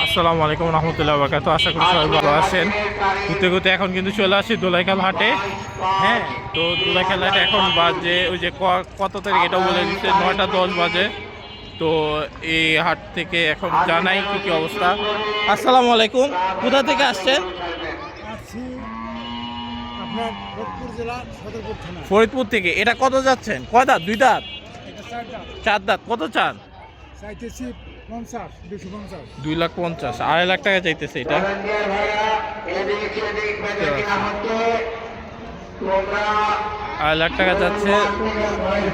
আসসালামু আলাইকুম রহমতুল্লাহ বরকাত। আশা করি সবাই ভালো আছেন। ঘুরতে ঘুরতে এখন কিন্তু চলে আসি দোলাইখাল হাটে। হ্যাঁ, তো দোলাইখাল হাটে এখন বাজে ওই যে কত তারিখ এটাও বলে দিচ্ছে, 9টা 10 বাজে। তো এই হাট থেকে এখন জানাই কি কি অবস্থা। আসসালামু আলাইকুম, কোথা থেকে আসছেন? ফরিদপুর থেকে। এটা কত যাচ্ছেন? কয় দাঁত? 2 দাঁত? 4 দাঁত। কত চান? 2,50,000। 2,50,000 লাখ টাকা চাইতেছে এটা। 2,50,000 লাখ টাকা যাচ্ছে।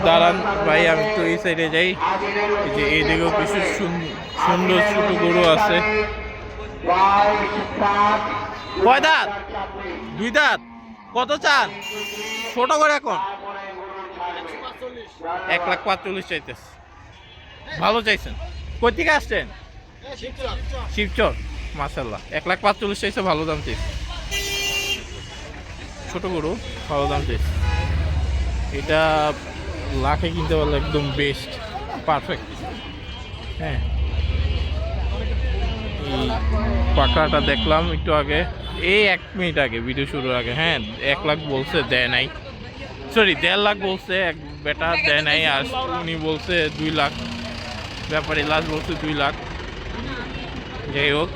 দাঁড়ান ভাই, আমি তো এই সাইডে যাই। এই যে এইদিকেও কিছু সুন্দর ছোট গরু আছে। কয় দাঁত? 2 দাঁত। কত চান? ছোট করে এখন 1,45,000 চাইতেছে। ভালো চাইছেন। কই থেকে আসছেন? শিবচর। মাশাআল্লাহ, 1,45,000 চাইছে, ভালো দাম চাইছে। ছোট গরু, ভালো দাম চাইছে। এটা লাখে কিনতে পারলে একদম বেস্ট, পারফেক্ট। হ্যাঁ, এই পাকড়াটা দেখলাম একটু আগে, এই 1 মিনিট আগে, ভিডিও শুরুর আগে। হ্যাঁ, 1 লাখ বলছে, দেয় নাই। সরি, 1.5 লাখ বলছে এক বেটা, দেয় নাই। আর উনি বলছে 2 লাখ। ব্যাপারে লাস্ট বলছে 2 লাখ। যাই হোক,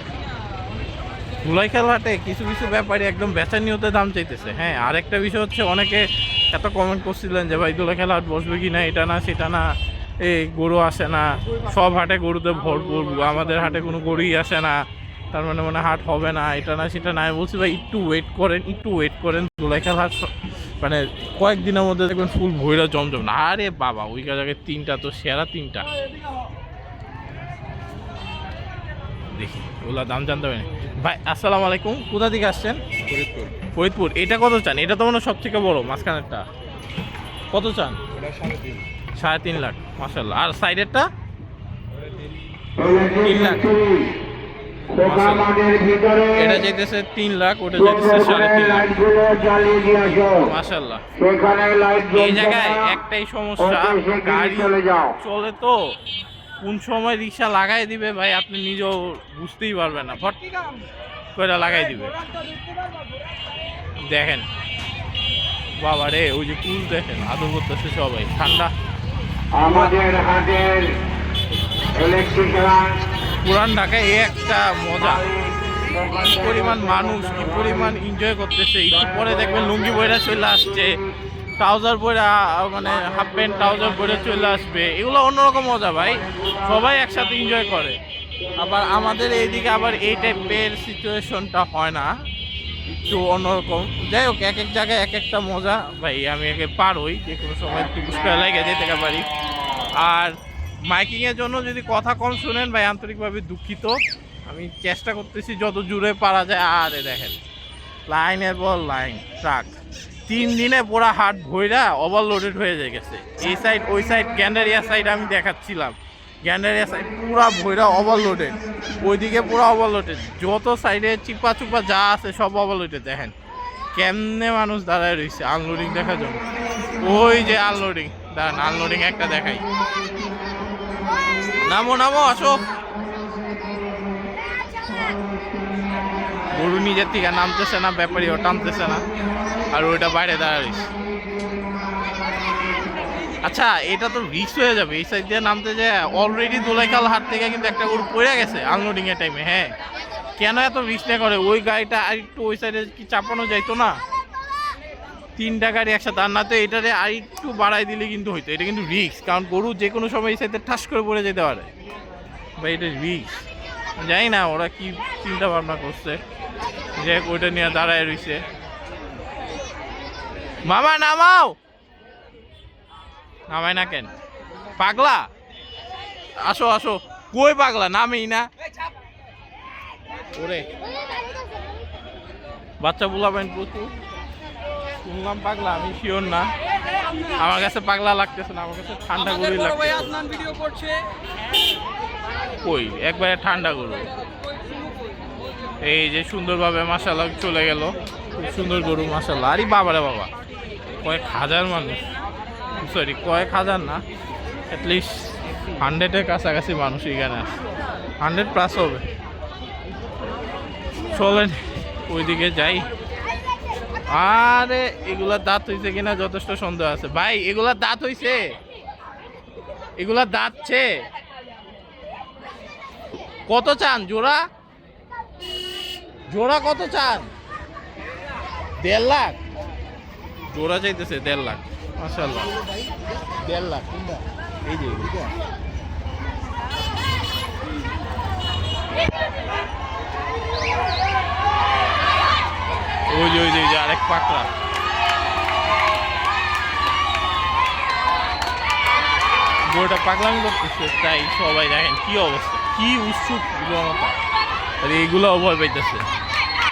দোলাইখাল হাটে কিছু কিছু ব্যাপারে একদম বেচা নিয়তে দাম চাইতেছে। হ্যাঁ, আরেকটা বিষয় হচ্ছে, অনেকে এত কমেন্ট করছিলেন যে ভাই দোলাইখাল হাট বসবে কি না, এটা না সেটা না, এই গরু আসে না, সব হাটে গরুতে ভরপুর, আমাদের হাটে কোনো গরুই আসে না, তার মানে হাট হবে না, এটা না সেটা না। আমি বলছি ভাই একটু ওয়েট করেন। দোলাইখাল হাট মানে কয়েকদিনের মধ্যে দেখবেন ফুল ভৈরা জমজম না। আরে বাবা, ওই জায়গায় 3টা তো সেরা 3টা। দেখি ওগুলা দাম জানতে হবে ভাই। আসসালামু আলাইকুম, কোথা থেকে আসছেন? ফরিদপুর। এটা কত চান? এটা তো মনে হয় সব থেকে বড় মাঝখানেরটা। কত চান? 3.5 লাখ। মাশাআল্লাহ। আর সাইডেরটা 3 লাখ। এটা চাইতেছে 3 লাখ, ওটা চাইতেছে 3.5 লাখ। মাশাআল্লাহ। এই জায়গায় একটাই সমস্যা, গাড়ি চলে তো কোন সময় রিক্সা লাগাই দিবে ভাই, আপনি নিজেও বুঝতেই পারবেন না, ফট করে লাগাই দিবে। দেখেন বাবা রে, ওই যে কুল দেখেন, আদর করতেছে সবাই। ঠান্ডা আমাদের হাটের পুরান ঢাকায় এই একটা মজা, কি পরিমাণ মানুষ, কি পরিমাণ এনজয় করতেছে। একটু পরে দেখবেন লুঙ্গি বইরা চলে আসছে, ট্রাউজার পরে, মানে হাফ প্যান্ট ট্রাউজার পরে চলে আসবে। এগুলো অন্যরকম মজা ভাই, সবাই একসাথে এনজয় করে। আবার আমাদের এইদিকে আবার এই টাইপের সিচুয়েশনটা হয় না, একটু অন্যরকম। যাই হোক, এক এক জায়গায় এক একটা মজা ভাই। আমি একে পার হই, যে কোনো সময় একটু বুঝতে লাগে যেতে পারি। আর মাইকিংয়ের জন্য যদি কথা কম শুনেন ভাই, আন্তরিকভাবে দুঃখিত। আমি চেষ্টা করতেছি যত জুড়ে পারা যায়। আরে দেখেন, লাইনের বল লাইন, ট্রাক 3 দিনে পুরা হাট ভইরা ওভারলোডেড হয়ে যায় গেছে। এই সাইড ওই সাইড, গ্যান্ডারিয়া সাইড আমি দেখাচ্ছিলাম, গ্যান্ডারিয়া সাইড পুরা ভইরা ওভারলোডেড, ওইদিকে পুরা ওভারলোডেড, যত সাইডে চিপা চুপা যা আছে সব ওভারলোডেড। দেখেন কেমনে মানুষ দাঁড়ায় রয়েছে আনলোডিং দেখার জন্য। ওই যে আনলোডিং, দাঁড়ান আনলোডিং একটা দেখাই। নামো আসো। গরু নিজের থেকে নামতেছে না, ব্যাপারীও টানতেছে না, আর ওইটা বাইরে দাঁড়াইস। আচ্ছা, এটা তো রিস্ক হয়ে যাবে এই সাইড দিয়ে নামতে, যে অলরেডি দোলাইখাল হাট থেকে কিন্তু একটা গরু পড়ে গেছে আনলোডিং এর টাইমে। হ্যাঁ, কেন এত রিস্ক না করে? ওই গাড়িটা আর একটু ওই সাইডে কি চাপানো যাইতো না? 3টা গাড়ি একসাথে, আর না তো এটারে আর একটু বাড়াই দিলে কিন্তু হইতো। এটা কিন্তু রিস্ক, কারণ গরু যে কোনো সময় এই সাইডে ঠাস করে পড়ে যেতে পারে ভাই, এটা রিস্ক। জানি না ওরা কি চিন্তা ভাবনা করছে, যে ওইটা নিয়ে দাঁড়ায় রইছে। মামা নামাও, নামাই না কেন? পাগলা, আসো। কই পাগলা? নামেই না। ওরে বাচ্চা বুলাবেন প্রচুর, শুনলাম পাগলা, আমি শিওর না। আমার কাছে পাগলা লাগতেছে না, আমার কাছে ঠান্ডা গরুই লাগতেছে। কই একবারে ঠান্ডা গরু। এই যে সুন্দরভাবে মাশাআল্লাহ চলে গেল, খুব সুন্দর গরু মাশাআল্লাহ। আরে বাবারে বাবা, কয়েক হাজার মানুষ, সরি কয়েক হাজার না, অ্যাটলিস্ট 100-এর কাছাকাছি মানুষ এখানে আসে, 100+ হবে। চলেন ওইদিকে যাই। আরে এগুলার দাঁত হইছে কিনা যথেষ্ট সন্দেহ আছে ভাই। এগুলার দাঁত হইছে, এগুলার দাঁতছে। কত চান জোড়া? জোড়া কত চান? 1.5 লাখ জোড়া চাইতেছে, 1.5 লাখ। মাশাআল্লাহ 1.5 লাখ। এই যে ওই যে ওই যে আরেক পাকড়া। গরুটা পাগলামি করতেছে, তাই সবাই দেখেন কি অবস্থা, কি উৎসুক জনতা। আর এইগুলো ভয় পাইতেছে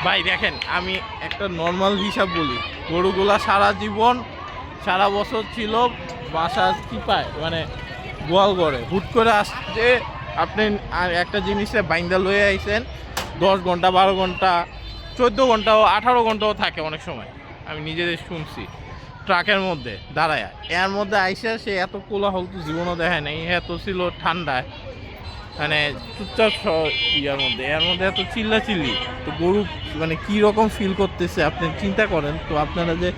ভাই। দেখেন আমি একটা নর্মাল হিসাব বলি, গরুগুলা সারা জীবন সারা বছর ছিল বাসার চিপায়, মানে গোয়াল ঘরে। হুট করে আসছে আপনি আর একটা জিনিসে বাইন্দা লয়ে আইছেন, 10 ঘন্টা 12 ঘন্টা 14 ঘন্টাও 18 ঘন্টাও থাকে অনেক সময়। আমি নিজেদের শুনছি ট্রাকের মধ্যে দাঁড়ায়। এর মধ্যে আইসা সে এত কোলাহল তো জীবনও দেখে নাই। এত ছিল ঠান্ডায়, মানে চুপচাপ ইয়ার মধ্যে, এর মধ্যে এত চিল্লাচিল্লি। তো গরু মানে কি রকম ফিল করতেছে আপনি চিন্তা করেন তো। আপনারা যে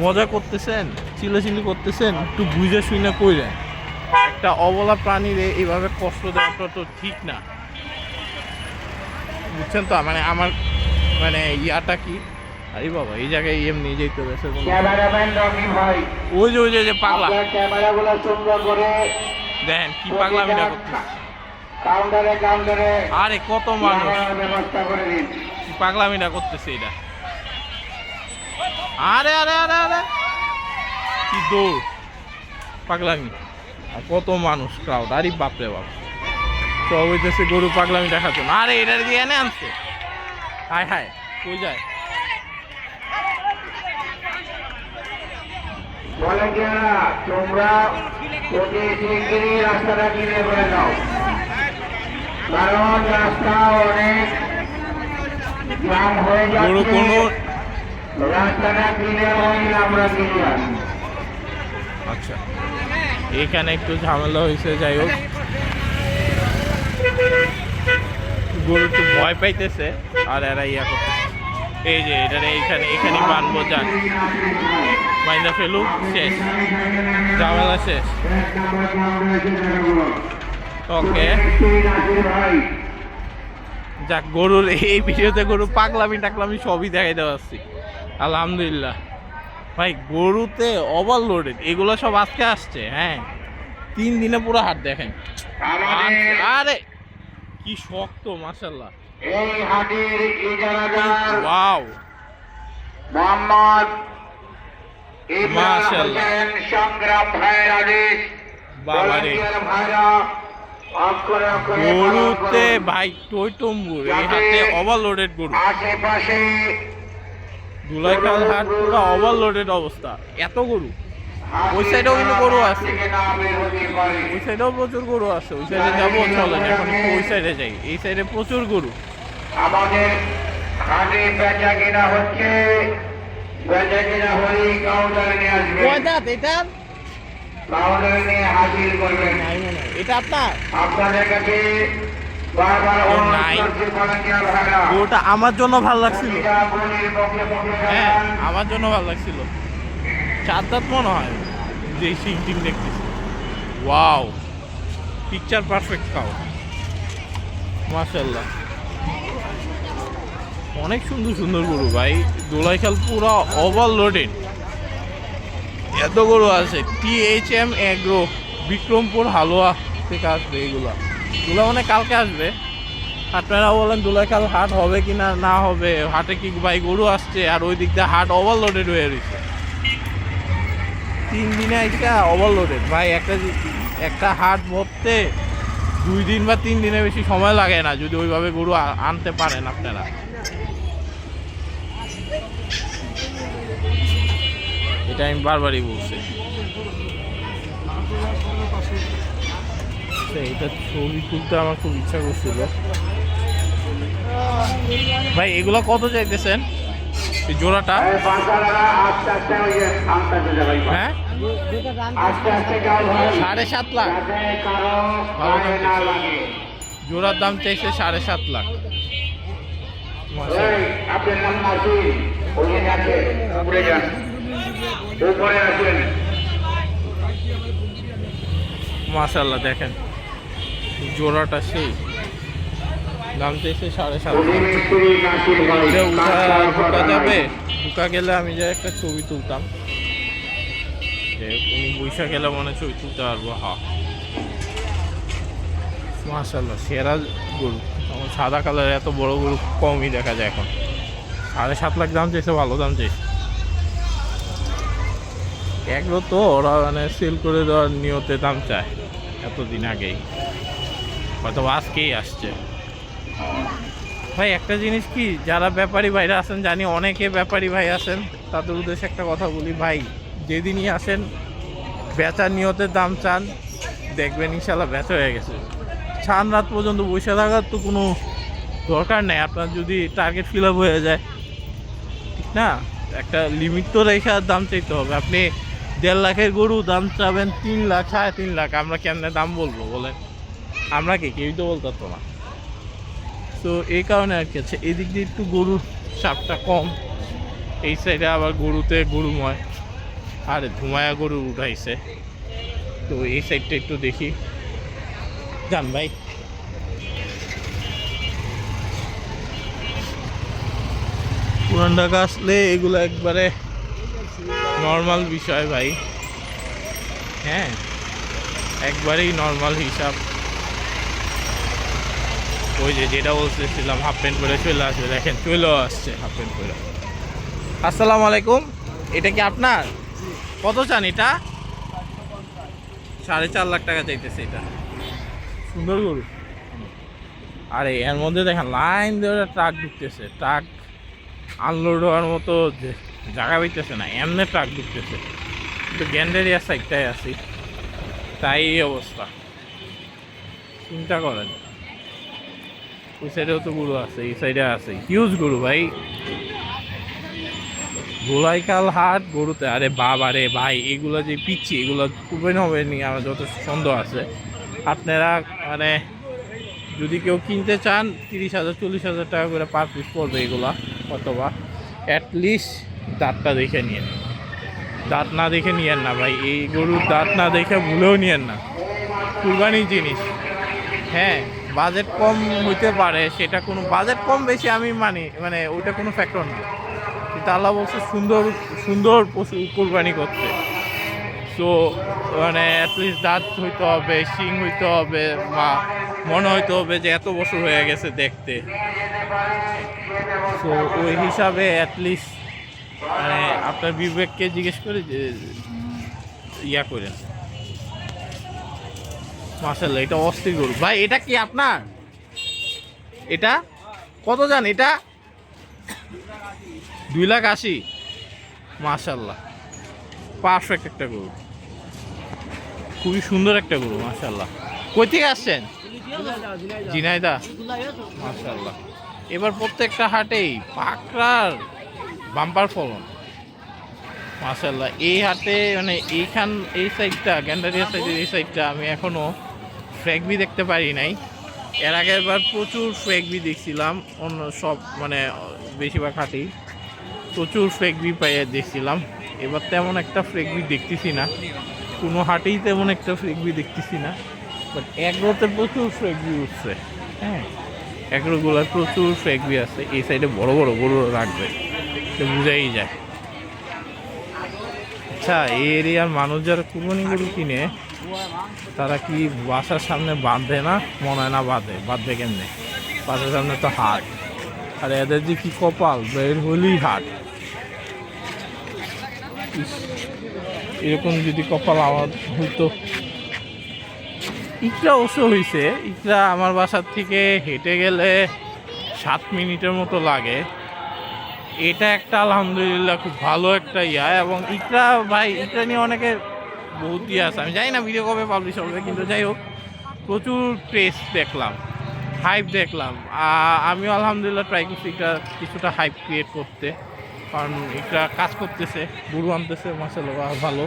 মজা করতেছেন, চিল্লাচিল্লি করতেছেন, একটু বুঝে শুনে কইরেন। একটা অবলা প্রাণীর এইভাবে কষ্ট দেওয়াটা তো ঠিক না, বুঝছেন তো? মানে আমার মানে ইয়াটা কি, আরে বাবা এই জায়গায় এমনি যেতে হবে। ওই যে ওই যে পাগলা, দেখেন কি পাগলামিটা করতেছে। আরে কত মানুষ পাগলামিটা করতেছে এটা। আরে আরে আরে আরে কি দৌড়, পাগলামি। আর কত মানুষ ক্রাউড, আরে বাপরে বাপ। সব হইতেছে গরু পাগলামি দেখার জন্য। আরে এটা দিয়ে এনে আনছে, হায় হায় কই যায়। তোমরা রাস্তাটা কিনে করে দাও, কারণ রাস্তা অনেক জাম হয়ে যাচ্ছে। রাস্তাটা কিনে আমরা কিনে আসি। আচ্ছা এখানে একটু ঝামেলা হয়েছে, যাই হোক। গরু একটু ভয় পাইতেছে আর এরা ইয়া করতেছে। এই যে এটা এইখানে এখানে বানবো, যান মাইন্দা ফেলু, শেষ ঝামেলা শেষ। ওকে যাক, গরুর এই ভিডিওতে গরু পাগলামি টাকলামি সবই দেখাই দেওয়া আসছি আলহামদুলিল্লাহ। ভাই গরুতে ওভারলোডেড, এগুলো সব আজকে আসছে। হ্যাঁ 3 দিনে পুরো হাট দেখেন। আরে কি শক্ত মাশাআল্লাহ। এই হাটের ইজারাদার ওয়াও মোহাম্মদ মাশাআল্লাহ, সংগ্রাম ভাইয়ের আদেশ। বাবারে গরুতে ভাই টইটম্বুর, এই হাটে ওভারলোডেড গরু। আশেপাশে ধুলাইখাল হাট পুরো ওভারলোডেড অবস্থা, এত গরু। ওই সাইডেও কিন্তু গরু আছে, ওই সাইডেও প্রচুর গরু আছে। ওই সাইডে যাবো, চলেন এখন একটু ওই সাইডে যাই। এই সাইডে প্রচুর গরু। আমাদের হাটে বেচা কেনা হচ্ছে, বেচা কেনা হলেই কাউন্টারে নিয়ে আসবে। কয় দাঁত এটা? কাউন্টারে নিয়ে হাজির করবেন। এটা আপনার? আপনাদের কাছে বারবার অনুরোধ নাই। করছি ভলান্টিয়ার ভাইরা, গরুটা আমার জন্য ভালো লাগছিল। এটা বলির পক্ষে হ্যাঁ আমার জন্য ভালো লাগছিল। 4 দাঁত মনে হয় যে সিং টিং দেখতেছি। ওয়াও পিকচার পারফেক্ট কাউ, মাশাআল্লাহ। অনেক সুন্দর সুন্দর গরু ভাই। দোলাইখাল পুরো ওভারলোডেড, এত গরু আছে। THM এগ্রো বিক্রমপুর হালুয়া থেকে আসবে এগুলো মানে কালকে আসবে। আপনারা বলেন দোলাইখাল হাট হবে কি না না হবে, হাটে কি ভাই গরু আসছে আর ওই দিক দিয়ে হাট ওভারলোডেড হয়ে রয়েছে। 3 দিনে একটা ওভারলোডেড ভাই। একটা হাট ভরতে 2 দিন বা 3 দিনের বেশি সময় লাগে না যদি ওইভাবে গরু আনতে পারেন আপনারা। এটা আমি বারবারই বলছি। এটা ছবি তুলতে আমার খুব ইচ্ছা করছিল ভাই। এগুলো কত চাইতেছেন এই জোড়াটা? হ্যাঁ আস্তে আস্তে যাও ভাই 7.5 লাখ যাতে কারো ভালো গায়ে দাম না চাইছে। লাগে। জোড়ার দাম চাইছে 7.5 লাখ। এই, আপনার নাম নাসির, ওখানে আছেন, উপরে যান, উপরে আছেন। মাশাআল্লাহ দেখেন জোড়াটা সেই দাম চাইছে 7.5 লাখ। অধিমিস্ত্রি নাসির ভাই, এটা কাজ করার ঢুকা কথা যাবে, নাই। ঢুকা গেলে আমি যে একটা ছবি তুলতাম, যে উনি বৈশা গেলে মনে ছবি তুলতে পারবো। হ্যাঁ মাশাআল্লাহ সেরা গরু। আমার সাদা কালার এত বড় গরু কমই দেখা যায় এখন। 7.5 লাখ দাম চাইছে, ভালো দাম চাইছে। এগুলো তো ওরা মানে সেল করে দেওয়ার নিয়তে দাম চায় এতদিন আগেই, হয়তো আজকেই আসছে। ভাই একটা জিনিস কি, যারা ব্যাপারী ভাইরা আছেন, জানি অনেকে ব্যাপারী ভাই আছেন, তাদের উদ্দেশ্যে একটা কথা বলি ভাই, যেদিনই আসেন বেচার নিয়তে দাম চান, দেখবেন ইনশাল্লাহ বেচা হয়ে গেছে। ছান রাত পর্যন্ত বসে থাকার তো কোনো দরকার নেই। আপনার যদি টার্গেট ফিল আপ হয়ে যায়, ঠিক না, একটা লিমিট তো রেখে দাম চাইতে হবে। আপনি 1.5 লাখের গরু দাম চাবেন 3 লাখ 3.5 লাখ, আমরা কেমনে দাম বলবো বলেন? আমরা কি কেউই তো বলতে পারতো না। তো এই কারণে আর কি আছে, এদিক দিয়ে একটু গরুর চাপটা কম, এই সাইডে আবার গরুতে গরুময়, আর ধুমায়া গরু উঠাইছে, তো এই সাইডটা একটু দেখি। যান ভাই, পুরান ঢাকা আসলে এগুলো একবারে নর্মাল বিষয় ভাই। হ্যাঁ একবারেই নর্মাল হিসাব। ওই যে যেটা বলতেছিলাম, হাফ প্যান্ট পরে চলে আসবে, দেখেন চলেও আসছে হাফ প্যান্ট পরে। আসসালামু আলাইকুম, এটা কি আপনার? কত চান এটা? 4.5 লাখ টাকা চাইতেছে এটা। সুন্দর গরু। আরে এর মধ্যে দেখেন লাইন ধরে ট্রাক ঢুকতেছে, ট্রাক আনলোড হওয়ার মতো জায়গা পাইতেছে না, এমনি ট্রাক ঢুকতেছে। কিন্তু গ্যান্ডেরিয়া সাইডটাই আছি, তাই এই অবস্থা। চিন্তা করেন, ওই সাইডেও তো গরু আছে, এই সাইডে আছে হিউজ গরু ভাই। গোলাইকাল হাট গরুতে, আরে বাবা রে ভাই, এগুলো যে পিচ্ছি, এগুলো খুবই হবে নিয়ে আমার যত সন্দেহ আছে। আপনারা মানে যদি কেউ কিনতে চান 30,000 40,000 টাকা করে পার পিস পড়বে এগুলা, অথবা অ্যাটলিস্ট দাঁতটা দেখে নিয়েন। দাঁত না দেখে নিয়েন না ভাই, এই গরুর দাঁত না দেখে ভুলেও নিয়েন না, কুরবানির জিনিস। হ্যাঁ বাজেট কম হইতে পারে, সেটা কোনো বাজেট কম বেশি আমি মানি, মানে ওইটা কোনো ফ্যাক্টর না, কিন্তু আল্লাহ বলছে সুন্দর সুন্দর পশু কুরবানি করতে। সো মানে অ্যাটলিস্ট দাঁত হইতে হবে, শিং হইতে হবে, বা মনে হইতে হবে যে এত বছর হয়ে গেছে দেখতে। সো ওই হিসাবে অ্যাটলিস্ট মানে আপনার বিবেককে জিজ্ঞেস করে যে ইয়া করেন। মাশাআল্লাহ এটা অস্থির গরু ভাই। এটা কি আপনার? এটা কত জান? এটা 2,80,000। মাশাআল্লাহ পারফেক্ট একটা গরু, খুবই সুন্দর একটা গরু মাশাআল্লাহ। কই থেকে আসছেন? ঝিনাইদহ। মাশাআল্লাহ এবার প্রত্যেকটা হাটেই পাকড়ার বাম্পার ফলন মাশাআল্লাহ। এই হাটে মানে এই সাইডটা গ্যান্ডারিয়া সাইডের এই সাইডটা আমি এখনো ফ্র্যাগবি দেখতে পারি নাই। এর আগের বার প্রচুর ফ্র্যাগবি দেখছিলাম, অন্য সব মানে বেশিরভাগ হাটেই প্রচুর ফ্র্যাগবি পাইয়ে দেখছিলাম। এবার তেমন একটা ফ্র্যাগবি দেখতেছি না, কোনো হাটেই তেমন একটা ফ্র্যাগবি দেখতেছি না। বাট এগ্রোতে প্রচুর ফ্র্যাগবি উঠছে। হ্যাঁ এগ্রোগুলোর প্রচুর ফ্র্যাগবি আছে, এই সাইডে বড় বড় গরু রাখবে, তো বোঝাই যায়। আচ্ছা এই এরিয়ার মানুষ যারা কুরবানি গরু কিনে, তারা কি বাসার সামনে বাঁধে না? মনে হয় না বাঁধবে কেমনে? বাসার সামনে তো হাট, আর এদের যে কি কপাল, বের হলেই হাট। এরকম যদি কপাল আমার হইতো। ইকরা অবশ্য হয়েছে, ইকরা আমার বাসার থেকে হেঁটে গেলে 7 মিনিটের মতো লাগে। এটা একটা আলহামদুলিল্লাহ খুব ভালো একটা ইয়া। এবং ইকরা ভাই, ইকরা নিয়ে অনেকে বহুত ইয়ে আছে, আমি জানি না ভিডিও কবে পাবলিশ হবে, কিন্তু যাই হোক প্রচুর প্রেস দেখলাম, হাইপ দেখলাম। আমিও আলহামদুলিল্লাহ ট্রাই করছি এটা কিছুটা হাইপ ক্রিয়েট করতে, কারণ এটা কাজ করতেছে, গরু আনতেছে মাশাআল্লাহ ভালো।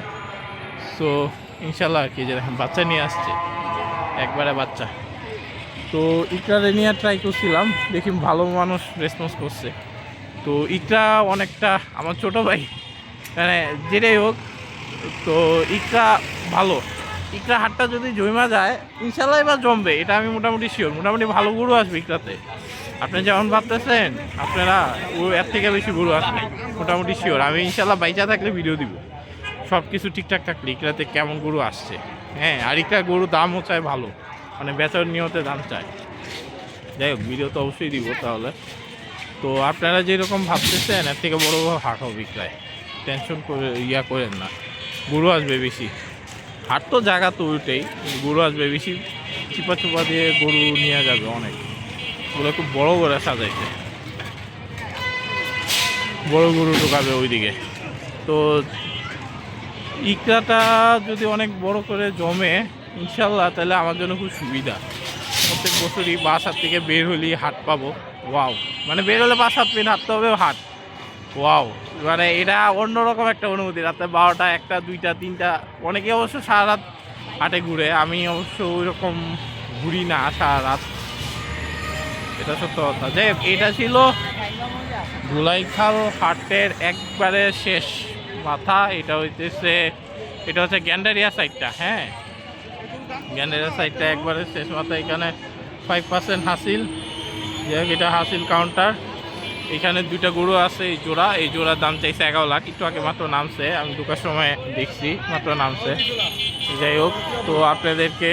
সো ইনশাল্লাহ আর কি, যে দেখেন বাচ্চা নিয়ে আসছে, একবারে বাচ্চা। তো ইকরারে নিয়ে ট্রাই করছিলাম, দেখি ভালো মানুষ রেসপন্স করছে। তো ইকরা অনেকটা আমার ছোট ভাই, মানে যেটাই হোক, তো ইকরা ভালো। ইকরা হাটটা যদি জমা যায় ইনশাল্লাহ এবার জমবে, এটা আমি মোটামুটি শিওর। মোটামুটি ভালো গরু আসবে ইকরাতে, আপনি যেমন ভাবতেছেন আপনারা এর থেকে বেশি গরু আসবে মোটামুটি শিওর। আমি ইনশাল্লাহ বাইচা থাকলে ভিডিও দিব, সব কিছু ঠিকঠাক থাকলে ইকরাতে কেমন গরু আসছে। হ্যাঁ, আর ইকরা গরু দামও চায় ভালো, মানে বেচার নিয়তে দাম চায়। যাই হোক, ভিডিও তো অবশ্যই দিব তাহলে। তো আপনারা যেরকম ভাবতেছেন এর থেকে বড় বড় হাট হবে ইকরায়, টেনশন করে করেন না, গরু আসবে বেশি। হাট তো জায়গা তো ওইটাই, গরু আসবে বেশি, চিপা চুপা দিয়ে গরু নিয়ে যাবে অনেক। ওগুলো খুব বড় করে সাজাইছে, বড় গরু ঢোকাবে ওইদিকে। তো ইকরাটা যদি অনেক বড় করে জমে ইনশাল্লাহ, তাহলে আমার জন্য খুব সুবিধা। প্রত্যেক বছরই বাসার থেকে বের হলেই হাট পাবো। ওয়াও, মানে বের হলে 5-7 মিনিট হাঁটতে হবে হাট। ওয়াও, মানে এটা অন্যরকম একটা অনুভূতি। রাতে 12টা, 1টা, 2টা, 3টা, অনেকে অবশ্য সারা রাত হাটে ঘুরে, আমি অবশ্য ওই রকম ঘুরি না সারা রাত, এটা সত্য কথা। যাই হোক, এটা ছিল ধুলাইখাল হাটের একবারে শেষ মাথা। এটা হচ্ছে গ্যান্ডারিয়া সাইডটা। হ্যাঁ, গ্যান্ডারিয়া সাইডটা একবারে শেষ মাথা। এখানে 5% হাসিল, যাই হোক এটা হাসিল কাউন্টার। এখানে 2টা গরু আছে, এই জোড়ার দাম চাইছে 11 লাখ। একটু আগে মাত্র নামছে, আমি ঢোকার সময় দেখছি মাত্র নামছে। যাই হোক, তো আপনাদেরকে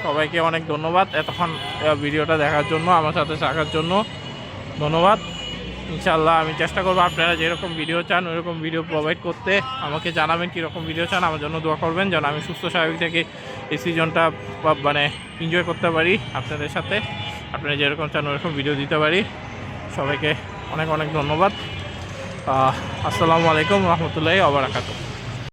সবাইকে অনেক ধন্যবাদ এতক্ষণ ভিডিওটা দেখার জন্য, আমার সাথে থাকার জন্য ধন্যবাদ। ইনশাল্লাহ আমি চেষ্টা করবো আপনারা যেরকম ভিডিও চান ওইরকম ভিডিও প্রোভাইড করতে। আমাকে জানাবেন কীরকম ভিডিও চান, আমার জন্য দোয়া করবেন যেন আমি সুস্থ স্বাভাবিক থেকে এই সিজনটা মানে এনজয় করতে পারি আপনাদের সাথে। আপনারা যেরকম চান ওরকম ভিডিও দিতে পারি। সবাইকে অনেক অনেক ধন্যবাদ। আসসালামু আলাইকুম রহমতুল্লাহি ওয়া বারাকাতুহু।